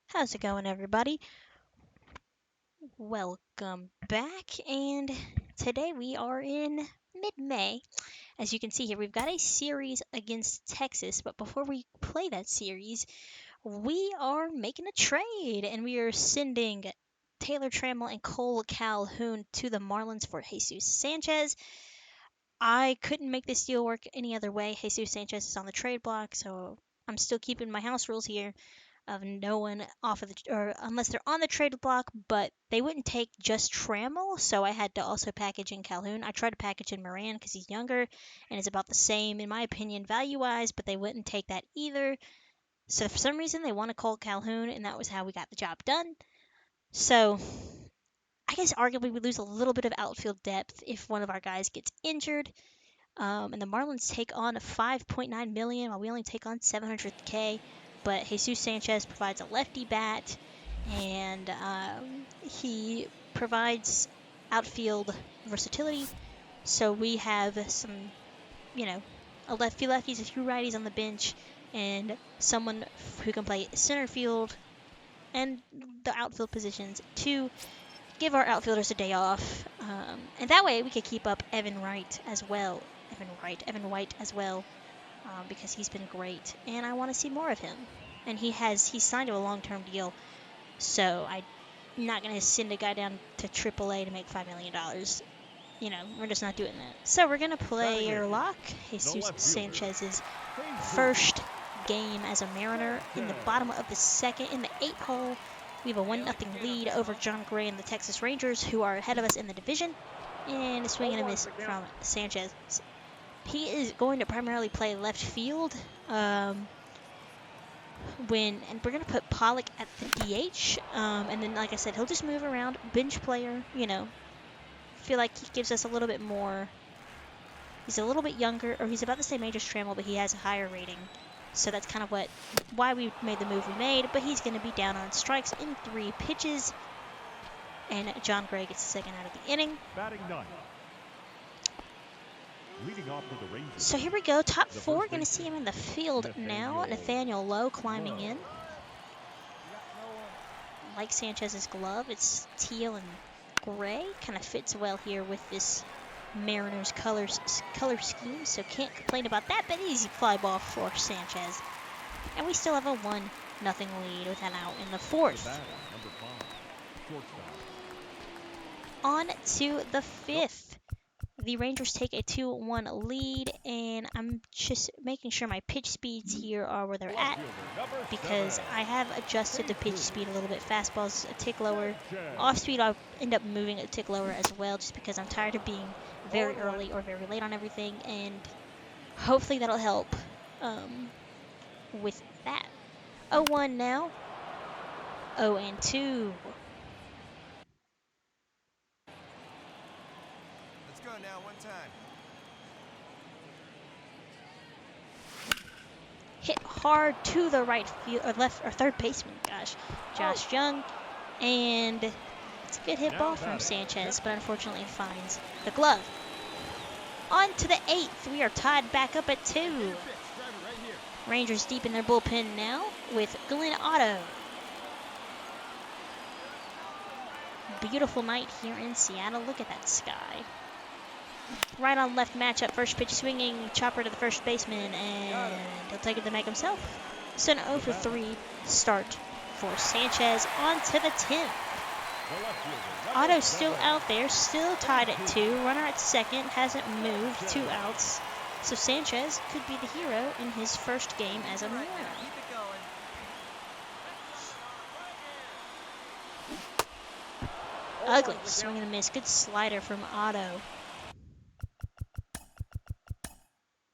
How's it going, everybody? Welcome back, and today we are in mid-May. As you can see here, we've got a series against Texas, but before we play that series, we are making a trade, and we are sending Taylor Trammell and Cole Calhoun to the Marlins for Jesus Sanchez. I couldn't make this deal work any other way. Jesus Sanchez is on the trade block, so I'm still keeping my house rules here of no one off of the or unless they're on the trade block, but they wouldn't take just Trammell, so I had to also package in Calhoun. I tried to package in Moran because he's younger and is about the same in my opinion value wise, but they wouldn't take that either. So for some reason they want to call Calhoun, and that was how we got the job done. So I guess arguably we lose a little bit of outfield depth if one of our guys gets injured. And the Marlins take on 5.9 million while we only take on 700K. But Jesus Sanchez provides a lefty bat, and he provides outfield versatility. So we have some, a few lefties, a few righties on the bench, and someone who can play center field and the outfield positions to give our outfielders a day off. And that way we could keep up Evan White as well. Evan White as well, because he's been great, and I want to see more of him. And he's signed to a long-term deal, so I'm not going to send a guy down to AAA to make $5 million. We're just not doing that. So we're going to play our lock, Jesus Sanchez's first game as a Mariner in the bottom of the second in the 8th hole. We have a 1-0 lead over John Gray and the Texas Rangers, who are ahead of us in the division. And a swing and a miss from Sanchez. He is going to primarily play left field. And we're going to put Pollock at the DH. And then, like I said, he'll just move around. Bench player, feel like he gives us a little bit more. He's a little bit younger, or he's about the same age as Trammell, but he has a higher rating. So that's kind of why we made the move we made. But he's going to be down on strikes in 3 pitches. And John Gray gets the second out of the inning. Batting 9. Leading off for the Rangers. So here we go. Top 4. Going to see him in the field now. Nathaniel Lowe climbing in. Like Sanchez's glove. It's teal and gray. Kind of fits well here with this Mariners color scheme. So can't complain about that. But easy fly ball for Sanchez. And we still have a 1-0 lead with an out in the 4th. On to the 5th. The Rangers take a 2-1 lead, and I'm just making sure my pitch speeds here are where they're at, because I have adjusted the pitch speed a little bit. Fastball's a tick lower. Off speed, I'll end up moving a tick lower as well, just because I'm tired of being very early or very late on everything, and hopefully that'll help with that. 0-1 now. 0-2. Now, one time. Hit hard to the right field, or left, or third baseman, Josh Young, and it's a good hit ball from Sanchez, but unfortunately finds the glove. On to the 8th, we are tied back up at 2. Rangers deep in their bullpen now with Glenn Otto. Beautiful night here in Seattle. Look at that sky. Right on left matchup, first pitch swinging, chopper to the first baseman, and he'll take it to make himself. So an 0-for-3 start for Sanchez. On to the 10th. Otto's still out there, still tied at 2. Runner at second, hasn't moved, 2 outs. So Sanchez could be the hero in his first game as a Mariner. Ugly, swing and a miss. Good slider from Otto.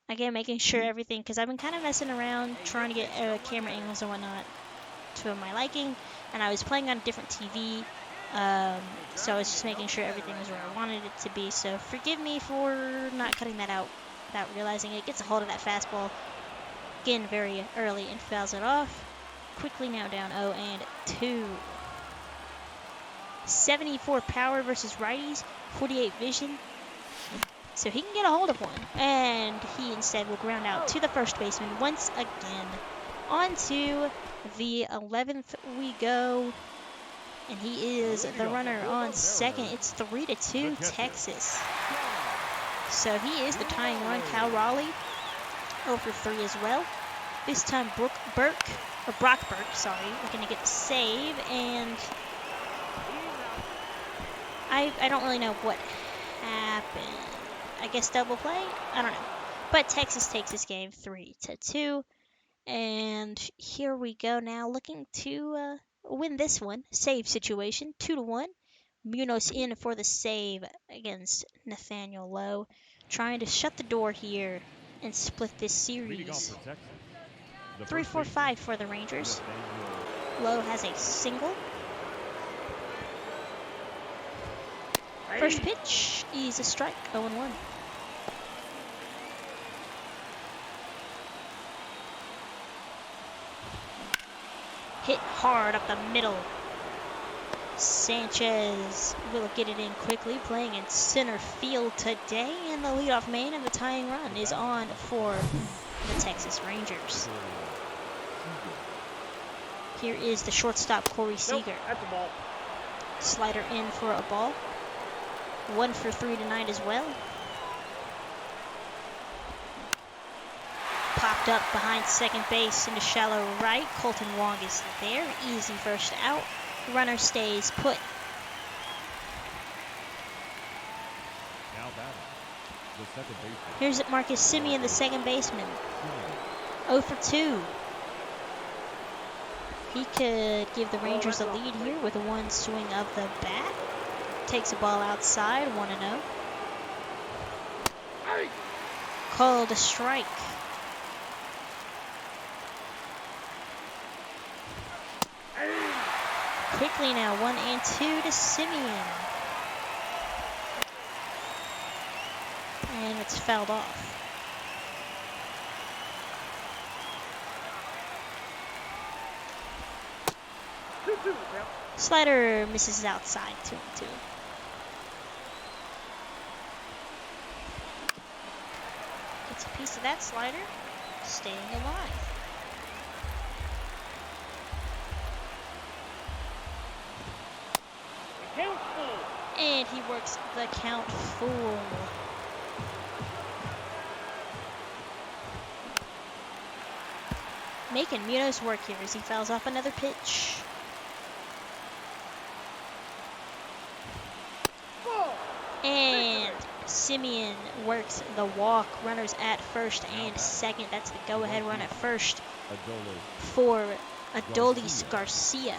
Again, making sure everything, because I've been kind of messing around trying to get camera angles and whatnot to my liking, and I was playing on a different TV, so I was just making sure everything was where I wanted it to be. So forgive me for not cutting that out without realizing it. Gets a hold of that fastball again very early and fouls it off. Quickly now down 0-2. 74 power versus righties, 48 vision. So he can get a hold of one, and he instead will ground out to the first baseman once again On to the 11th we go. And he is the runner on second. It's 3-2 Texas. So he is the tying run. Cal Raleigh 0 for 3 as well. This time Brock Burke, sorry, looking to get the save. And I don't really know what happened. I guess double play? I don't know. But Texas takes this game 3-2. And here we go now, looking to win this one. Save situation, 2-1. Munoz in for the save against Nathaniel Lowe. Trying to shut the door here and split this series. 3-4-5 for the Rangers. Lowe has a single. First pitch is a strike, 0-1. Hit hard up the middle. Sanchez will get it in quickly, playing in center field today, and the leadoff man and the tying run is on for the Texas Rangers. Here is the shortstop, Corey Seager. That's a ball. Slider in for a ball. 1 for 3 tonight as well. Popped up behind second base into shallow right. Colton Wong is there. Easy first out. Runner stays put. Now batting, the second baseman. Here's Marcus Simeon, the second baseman. 0 for 2. He could give the Rangers a lead here with one swing of the bat. Takes a ball outside, 1-0. Called a strike. Quickly now, 1-2 to Simeon. And it's fouled off. Slider misses outside, 2-2. Gets a piece of that slider, staying alive. And he works the count full. Making Munoz work here as he fouls off another pitch. And Simeon works the walk. Runners at first and second. That's the go-ahead run at first for Adolis Garcia.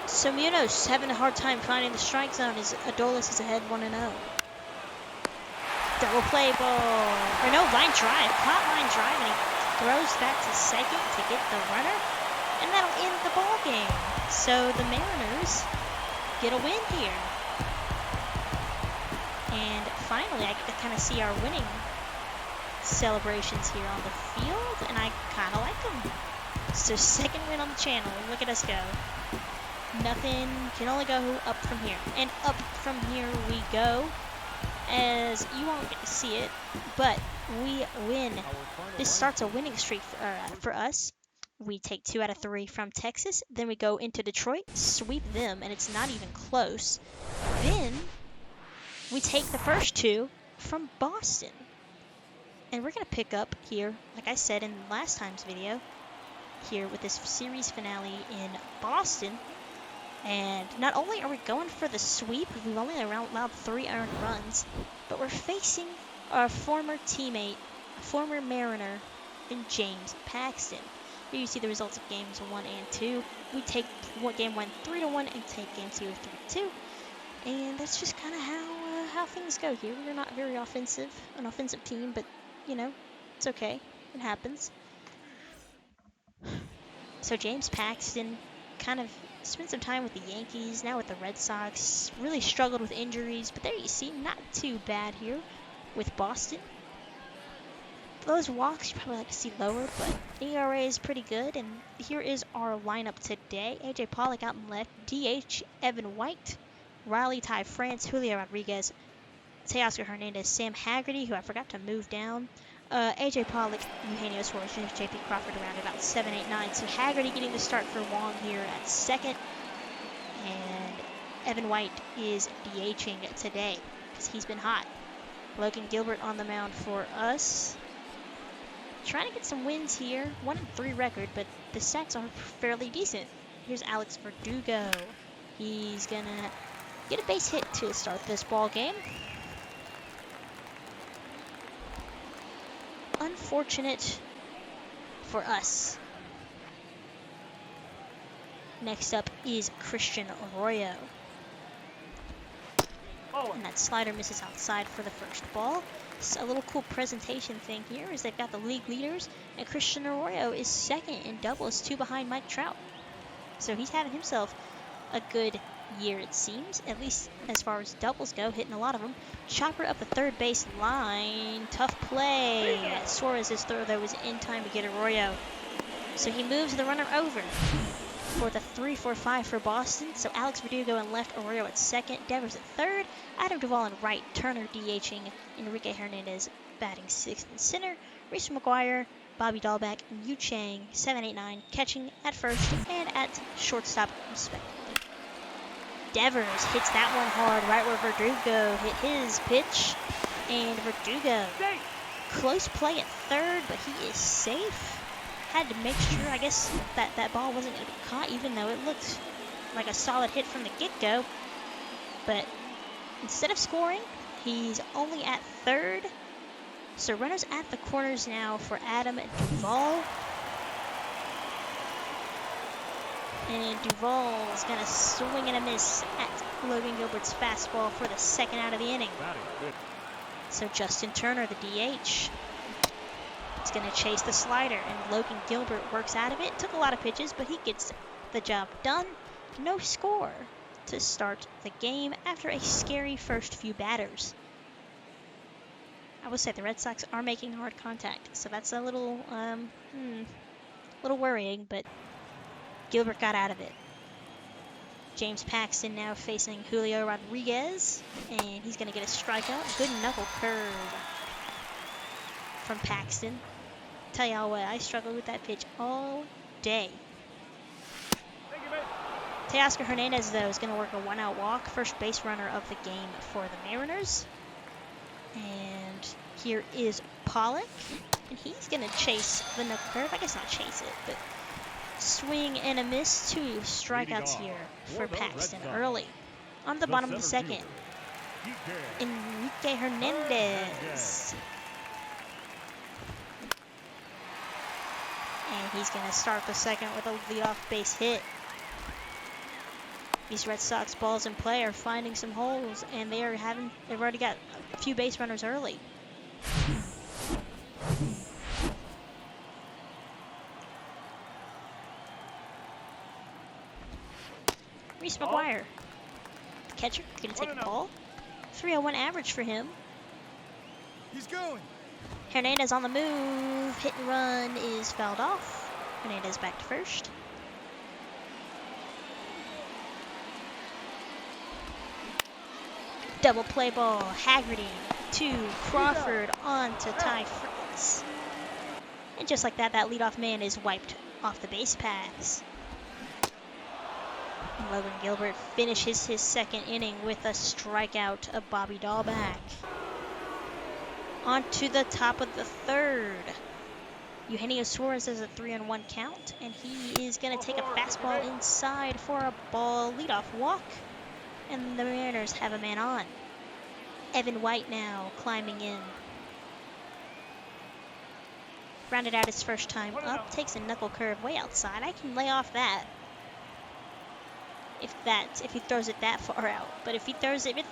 So Munoz having a hard time finding the strike zone as Adolis is ahead 1-0. Double play ball. Or no, line drive. Caught line drive, and he throws back to second to get the runner. And that'll end the ball game. So the Mariners get a win here. And finally, I get to kind of see our winning celebrations here on the field, and I kind of like them. So second win on the channel. Look at us go. Nothing can only go up from here. And up from here we go, as you won't get to see it, but we win. This starts a winning streak for us. We take 2 out of 3 from Texas. Then we go into Detroit, sweep them, and it's not even close. Then we take the first 2 from Boston. And we're going to pick up here, like I said in last time's video, here with this series finale in Boston. And not only are we going for the sweep, we've only allowed 3 earned runs, but we're facing our former teammate, former Mariner, in James Paxton. Here you see the results of games 1 and 2. We take game 1 3-1 and take game 2 3-2. And that's just kind of how things go here. We're not very an offensive team, but you know, it's okay. It happens. So James Paxton kind of spent some time with the Yankees, now with the Red Sox. Really struggled with injuries, but there you see, not too bad here with Boston. Those walks you probably like to see lower, but ERA is pretty good. And here is our lineup today. AJ Pollock out in left, DH Evan White, Riley Ty France, Julio Rodriguez, Teoscar Hernandez, Sam Haggerty, who I forgot to move down. AJ Pollock, Eugenio Suarez, JP Crawford around about 7, 8, 9. So Haggerty getting the start for Wong here at second. And Evan White is DHing today because he's been hot. Logan Gilbert on the mound for us. Trying to get some wins here. 1-3 record, but the stats are fairly decent. Here's Alex Verdugo. He's going to get a base hit to start this ball game. Unfortunate for us. Next up is Christian Arroyo. And that slider misses outside for the first ball. So a little cool presentation thing here is they've got the league leaders, and Christian Arroyo is second in doubles, 2 behind Mike Trout. So he's having himself a good year, it seems, at least as far as doubles go, hitting a lot of them. Chopper up the third base line. Tough play. Suarez's throw, though, was in time to get Arroyo. So he moves the runner over for the 3-4-5 for Boston. So Alex Verdugo in left, Arroyo at second, Devers at third, Adam Duvall in right, Turner DHing, Enrique Hernandez batting sixth and center, Reese McGuire, Bobby Dahlbeck, and Yu Chang, 7, 8, 9, catching at first and at shortstop respectively. Devers hits that one hard right where Verdugo hit his pitch, and Verdugo, close play at third, but he is safe. Had to make sure, I guess, that ball wasn't going to be caught, even though it looked like a solid hit from the get-go. But instead of scoring, he's only at third. So runners at the corners now for Adam Duvall. And Duvall is going to swing and a miss at Logan Gilbert's fastball for the second out of the inning. So Justin Turner, the DH, is going to chase the slider, and Logan Gilbert works out of it. Took a lot of pitches, but he gets the job done. No score to start the game after a scary first few batters. I will say the Red Sox are making hard contact, so that's a little worrying, but Gilbert got out of it. James Paxton now facing Julio Rodriguez, and he's going to get a strikeout. Good knuckle curve from Paxton. Tell y'all what, I struggled with that pitch all day. Teoscar Hernandez, though, is going to work a one-out walk. First base runner of the game for the Mariners. And here is Pollock, and he's going to chase the knuckle curve. I guess not chase it, but swing and a miss. 2 strikeouts here for Paxton early. On the bottom of the second, Enrique Hernandez. And he's going to start the second with a leadoff base hit. These Red Sox balls in play are finding some holes, and they've already got a few base runners early. Reese McGuire, the catcher, going to take a ball. 301 average for him. He's going. Hernandez on the move. Hit and run is fouled off. Hernandez back to first. Double play ball. Haggerty to Crawford on to Ty France. And just like that, that leadoff man is wiped off the base paths. And Logan Gilbert finishes his second inning with a strikeout of Bobby Dahlbeck. On to the top of the third. Eugenio Suarez has a 3-on-1 count, and he is going to take a fastball inside for a ball leadoff walk. And the Mariners have a man on. Evan White now climbing in. Rounded out his first time up, takes a knuckle curve way outside. I can lay off that. If he throws it that far out. But if it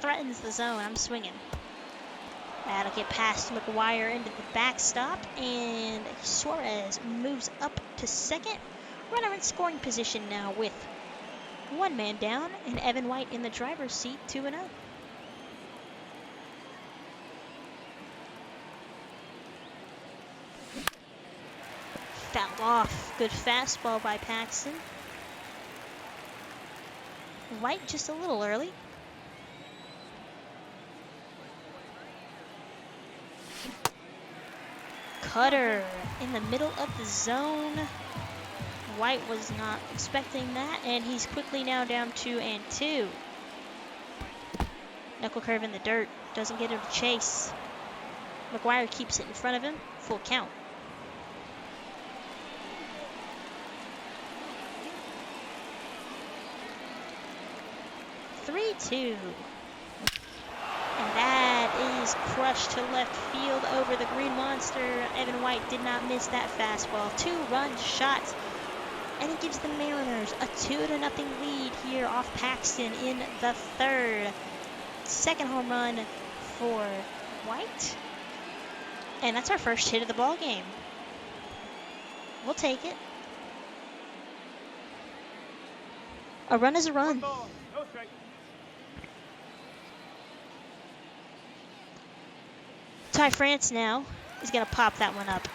threatens the zone, I'm swinging. That'll get past McGuire into the backstop, and Suarez moves up to second. Runner in scoring position now with 1 man down, and Evan White in the driver's seat, 2-0. Foul off. Good fastball by Paxton. White just a little early. cutter in the middle of the zone. White was not expecting that, and he's quickly now down 2-2. Knuckle curve in the dirt, doesn't get him to chase. McGuire keeps it in front of him, full count. "3-2. And that is crushed to left field over the Green Monster. Evan White did not miss that fastball. 2-run shot. And it gives the Mariners a 2-0 lead here off Paxton in the third. Second home run for White. And that's our first hit of the ball game. We'll take it. A run is a run. Ty France now is going to pop that one up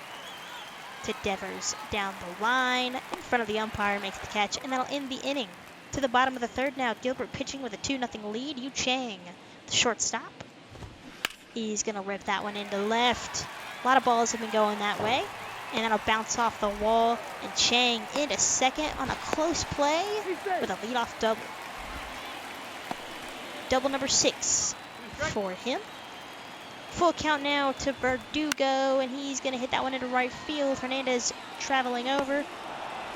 to Devers down the line. In front of the umpire, makes the catch, and that'll end the inning. To the bottom of the third now, Gilbert pitching with a 2-0 lead. Yu Chang, the shortstop. He's going to rip that one into left. A lot of balls have been going that way. And that'll bounce off the wall. And Chang into second on a close play with a leadoff double. Double number 6 for him. Full count now to Verdugo, and he's going to hit that one into right field. Hernandez traveling over,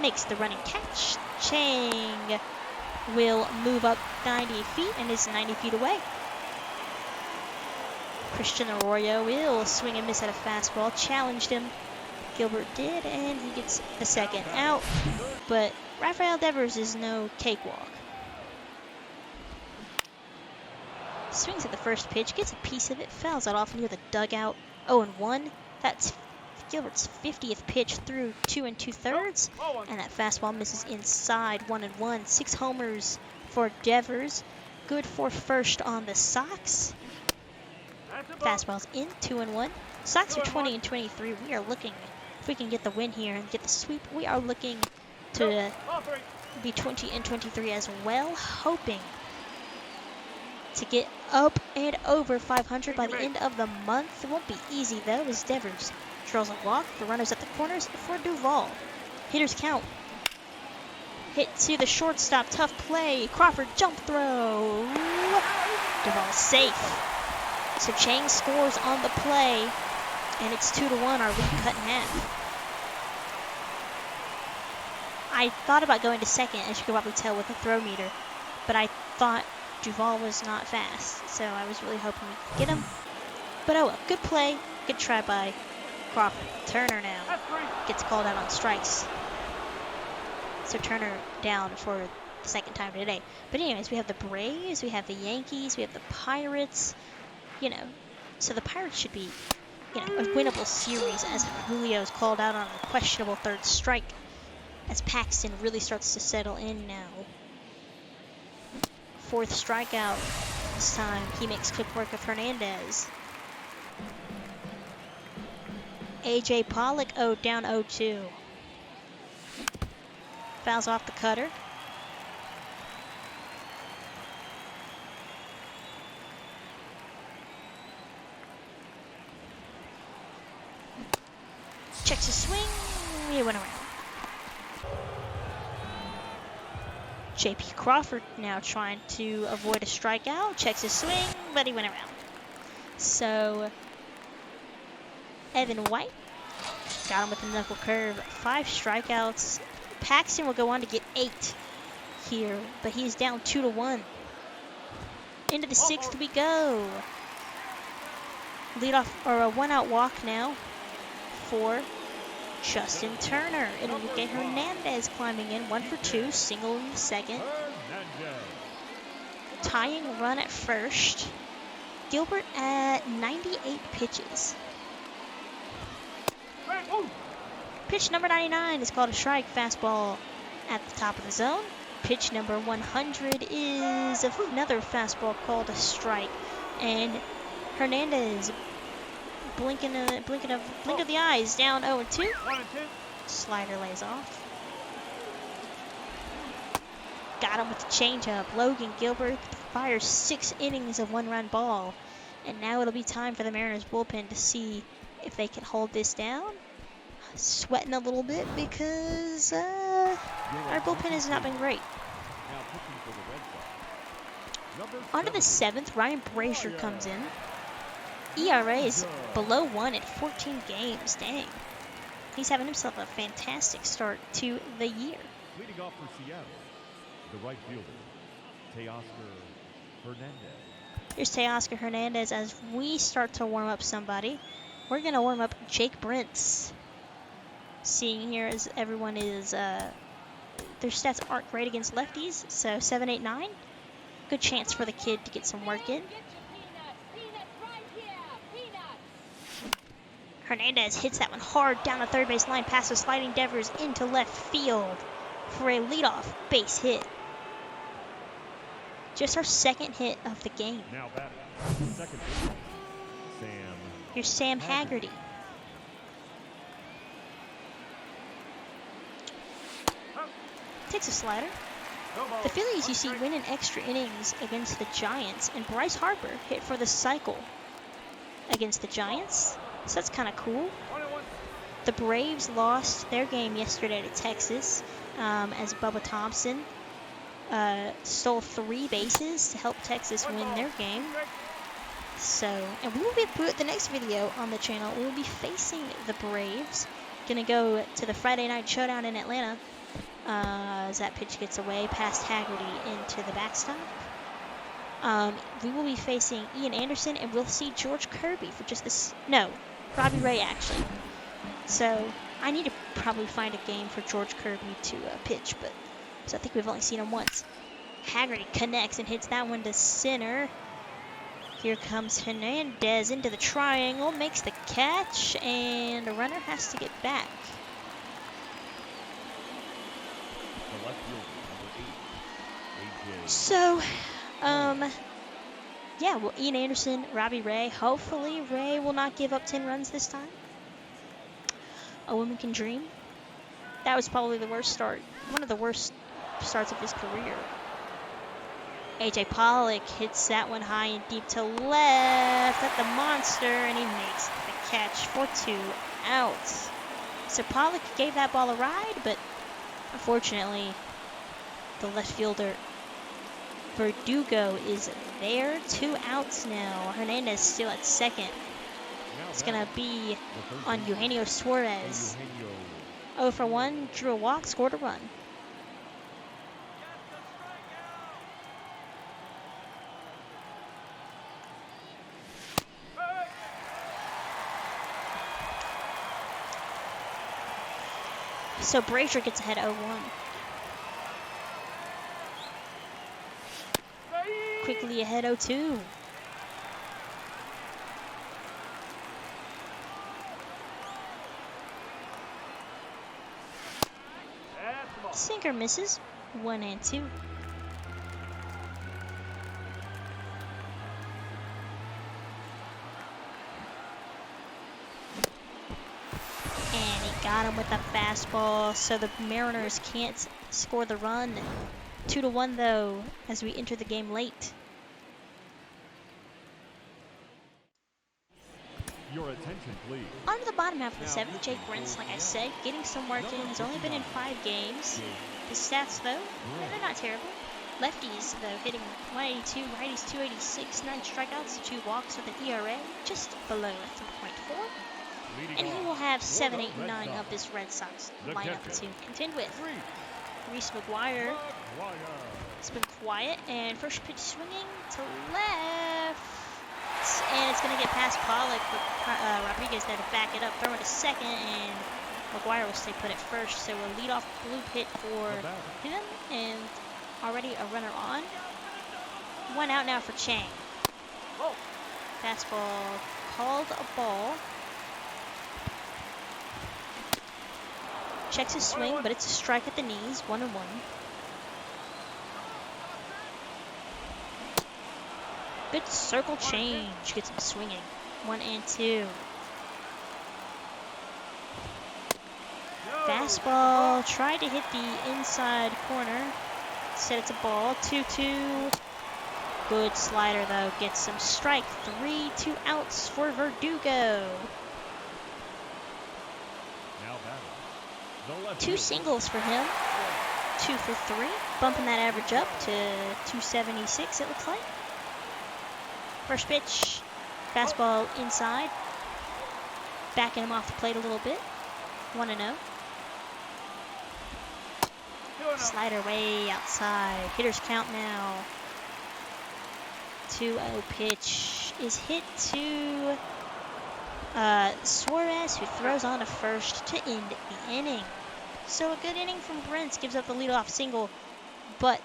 makes the running catch. Chang will move up 90 feet and is 90 feet away. Christian Arroyo will swing and miss at a fastball. Challenged him. Gilbert did, and he gets the second out. But Rafael Devers is no cakewalk. Swings at the first pitch, gets a piece of it, fouls it off near the dugout. 0-1. That's Gilbert's 50th pitch through 2 2/3, and that fastball misses inside. 1-1. 6 homers for Devers. Good for first on the Sox. Fastball's in. 2-1. Sox are 20-23. We are looking, if we can get the win here and get the sweep, we are looking to be 20-23 as well, hoping to get up and over 500 by the end of the month. It won't be easy, though, as Devers draws a walk. The runners at the corners for Duvall. Hitters count. Hit to the shortstop. Tough play. Crawford jump throw. Duvall safe. So Chang scores on the play, and it's 2-1. Our lead cut in half. I thought about going to second, as you can probably tell with the throw meter, but I thought Duvall was not fast, so I was really hoping we could get him. But oh well, good play, good try by Crawford. Turner now gets called out on strikes. So Turner down for the second time today. But anyways, we have the Braves, we have the Yankees, we have the Pirates. You know, so the Pirates should be, a winnable series as Julio's called out on a questionable third strike. As Paxton really starts to settle in now. 4th strikeout this time. He makes quick work of Hernandez. A.J. Pollock, down 0-2. Fouls off the cutter. Checks his swing. He went around. J.P. Crawford now trying to avoid a strikeout. Checks his swing, but he went around. So, Evan White got him with a knuckle curve. 5 strikeouts. Paxton will go on to get 8 here, but he's down 2-1. Into the 6th we go. Lead off, or a 1-out walk now for Justin Turner. Enrique Hernandez climbing in, 1 for 2, single in the second. Tying run at first. Gilbert at 98 pitches. Pitch number 99 is called a strike. Fastball at the top of the zone. Pitch number 100 is another fastball called a strike. And Hernandez blink of the eyes, down 0-2. Slider lays off. Got him with the changeup. Logan Gilbert fires 6 innings of 1-run ball. And now it'll be time for the Mariners bullpen to see if they can hold this down. Sweating a little bit because our bullpen has not been great. Now pitching for the Red Sox. Number On to the 70. 7th, Ryan Brazier comes in. ERA is below 1 at 14 games. Dang. He's having himself a fantastic start to the year. Leading off for Seattle, the right fielder, Teoscar Hernandez. Here's Teoscar Hernandez as we start to warm up somebody. We're going to warm up Jake Brentz. Seeing here as everyone is, their stats aren't great against lefties, so 7, 8, 9. Good chance for the kid to get some work in. Hernandez hits that one hard down the third base line past the sliding Devers into left field for a leadoff base hit. Just our second hit of the game. Now batting, second baseman, Sam. Here's Sam Haggerty. Takes a slider. The Phillies, you see, win in extra innings against the Giants, and Bryce Harper hit for the cycle against the Giants, so that's kind of cool. The Braves lost their game yesterday to Texas as Bubba Thompson stole 3 bases to help Texas win their game. So, and we will be, the next video on the channel, we will be facing the Braves. Gonna go to the Friday night showdown in Atlanta. As that pitch gets away past Haggerty into the backstop. We will be facing Ian Anderson, and we'll see George Kirby for just this. No, Robbie Ray, actually. So I need to probably find a game for George Kirby to pitch, but so I think we've only seen him once. Haggerty connects and hits that one to center. Here comes Hernandez into the triangle, makes the catch, and the runner has to get back. The left fielder, number 8, AJ. So, yeah, well, Ian Anderson, Robbie Ray. Hopefully, Ray will not give up 10 runs this time. A woman can dream. That was probably the worst start, one of the worst starts of his career. AJ Pollock hits that one high and deep to left at the monster, and he makes the catch for 2 outs. So Pollock gave that ball a ride, but unfortunately, the left fielder Verdugo is there. 2 outs now. Hernandez still at second. It's going to be on Eugenio Suarez. 0 for 1, drew a walk, scored a run. So Brazier gets ahead 0-1. Quickly ahead 0-2. Sinker misses. 1 and 2. And he got him with a fastball, so the Mariners can't score the run. 2-1 though, as we enter the game late. Your attention, please. On to the bottom half of the 7th, Jake Brentz, like I said, getting some work in. He's only been in 5 games. His stats, though, they're not terrible. Lefties, though, hitting 182, righties 286, 9 strikeouts, 2 walks with an ERA just below 3.4. And he will have 7, 8, and 9 of this Red Sox lineup to contend with. Reese McGuire has been quiet, and first pitch swinging to left. And it's going to get past Pollock, but Rodriguez there to back it up, throw it to second, and McGuire will stay put at first. So a leadoff blue hit for him, and already a runner on. 1 out now for Chang. Fastball called a ball. Checks his swing, but it's a strike at the knees, 1-1. Good circle change, gets him swinging. 1 and 2. Fastball, tried to hit the inside corner. Said it's a ball. 2-2. Good slider though, gets some strike 3, 2 outs for Verdugo. The left 2 fielder. singles for him. 2 for 3, bumping that average up to 276, it looks like. First pitch, fastball inside, backing him off the plate a little bit. 1-0. Slider way outside. Hitter's count now. 2-0 pitch is hit to Suarez, who throws on to first to end the inning. So a good inning from Brents, gives up the leadoff single, but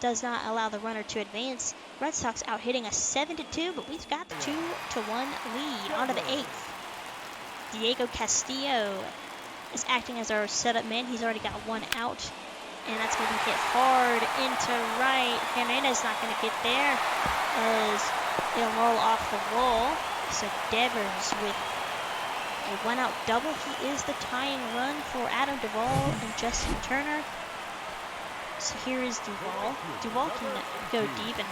does not allow the runner to advance. Red Sox out hitting a 7-2, but we've got the 2-1 lead. On to the 8th. Diego Castillo is acting as our setup man. He's already got 1 out, and that's going to be hit hard into right. Jimenez not going to get there as it'll roll off the wall. So Devers with a 1-out double. He is the tying run for Adam Duvall and Justin Turner. So here is Duvall. Duvall can go deep, and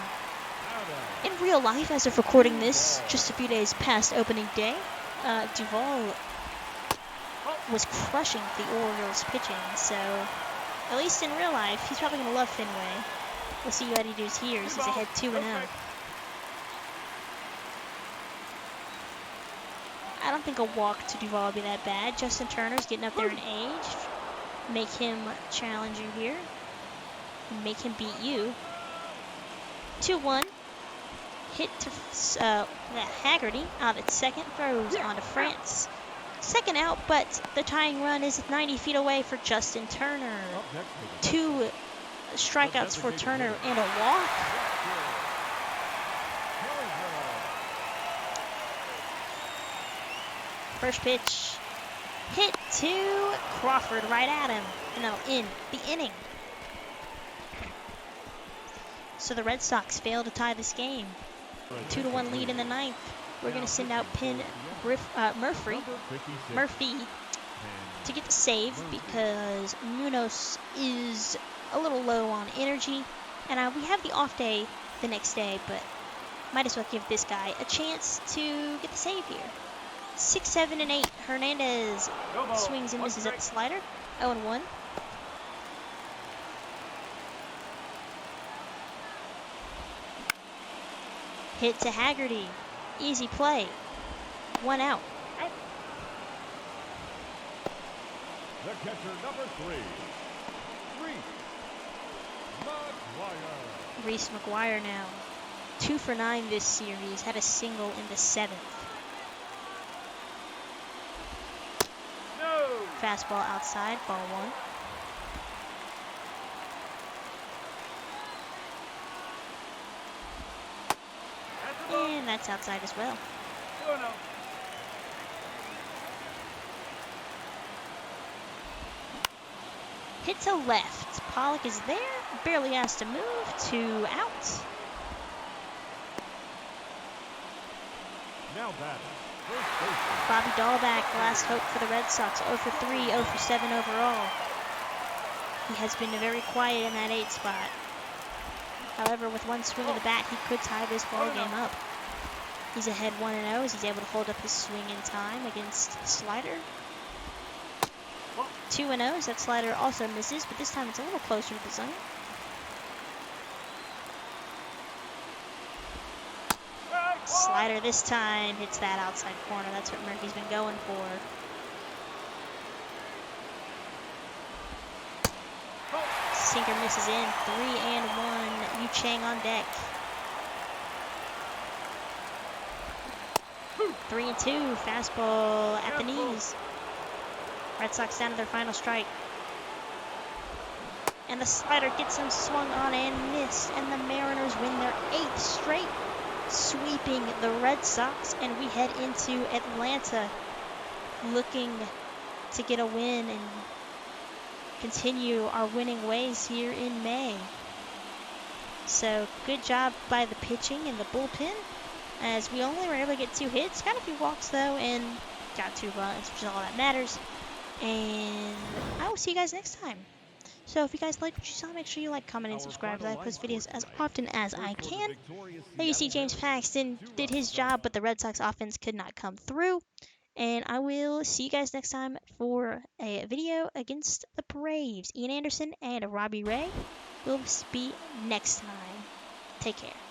in real life, as of recording this, just a few days past opening day, Duvall was crushing the Orioles pitching. So at least in real life, he's probably going to love Fenway. We'll see what he does here. He's ahead 2-0. I don't think a walk to Duvall would be that bad. Justin Turner's getting up there in age. Make him challenge you here. Make him beat you. 2-1. Hit to Haggerty out at second. Throws on to France. Second out, but the tying run is 90 feet away for Justin Turner. 2 strikeouts for Turner and a walk. First pitch, hit to Crawford right at him, and that'll end the inning. So the Red Sox fail to tie this game. 2-1 lead in the 9th. We're going to send out Murphy to get the save because Munoz is a little low on energy. And we have the off day the next day, but might as well give this guy a chance to get the save here. 6, 7, and 8. Hernandez swings and misses at the slider. 0-1. Hit to Haggerty. Easy play. 1 out. The catcher, number 3, Reese McGuire now. 2 for 9 this series. Had a single in the 7th. Fastball outside, ball 1. And that's outside as well. Hit to left. Pollock is there. Barely has to move. 2 out. Now batting. Bobby Dahlback, last hope for the Red Sox. 0 for 3, 0 for 7 overall. He has been very quiet in that 8 spot. However, with 1 swing of the bat, he could tie this ball game up. He's ahead 1-0 as he's able to hold up his swing in time against Slider. 2-0 as that slider also misses, but this time it's a little closer to the zone. Slider this time hits that outside corner. That's what Murphy's been going for. Sinker misses in. 3-1. Yu Chang on deck. 3-2. Fastball at the knees. Red Sox down to their final strike. And the slider gets him swung on and missed. And the Mariners win their 8th straight, sweeping the Red Sox. And we head into Atlanta looking to get a win and continue our winning ways here in May. So good job by the pitching and the bullpen, as we only were able to get 2 hits, got a few walks though, and got 2 runs, which is all that matters. And I will see you guys next time. So if you guys liked what you saw, make sure you like, comment, and subscribe, as I post videos as often as I can. There you see James Paxton did his job, but the Red Sox offense could not come through. And I will see you guys next time for a video against the Braves. Ian Anderson and Robbie Ray will be next time. Take care.